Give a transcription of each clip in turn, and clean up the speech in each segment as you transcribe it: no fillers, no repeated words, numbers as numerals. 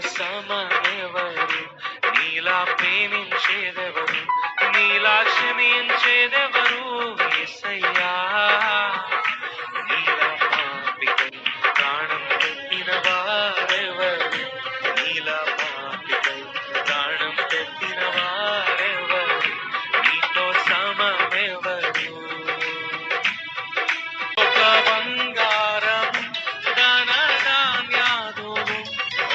సమమెవరు, నీలా ప్రేమించేదెవరు, నీలా క్షమించేదెవరు యేసయ్యా. నీలా పాపికై ప్రాణం పెట్టిన వారెవరు, నీలా పాపికై ప్రాణం పెట్టిన వారెవరు, నీతో సమమెవరు. ఒక బంగారం ధన ధాన్యాదులు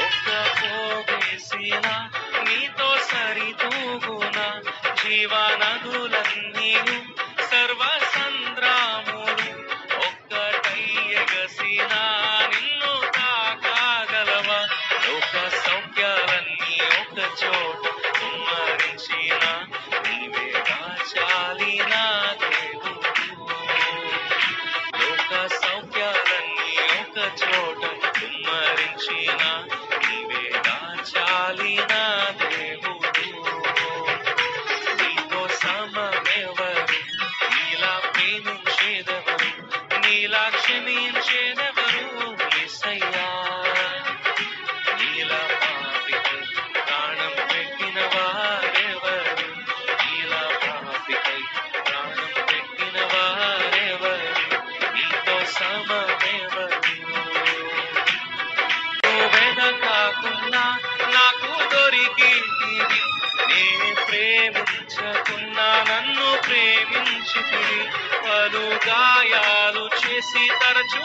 ఒక్క పోగేసిన నీతో సరితూగున, జీవనదులన్నీను సర్వ సంద్రాములు ఒక్కటై ఎగసిన నిన్ను తాకాగలవా. లోక సౌఖ్యాలన్నీ ఒక చోట కుమ్మరించిన నీవే దాచాలిన దేవుడు. లోక సౌఖ్యాలన్నీ ఒక చోట కుమ్మరించిన నీవే దాచాలిన దేవుడు. నీతో సమమెవరు, నీలా ప్రేమించేదెవరు, నీలా క్షమించేదెవరు యేసయ్యా. నీలా పాపికై ప్రాణం పెట్టిన వారెవరు, నీలా పాపికై ప్రాణం పెట్టిన వారెవరు, నీతో సమమెవరు. వెదకాకున్నా నాకు దొరికితివి, నే ప్రేమించకున్నా నన్ను ప్రేమించితివి. పలు గాయాలు చేసి తరచూ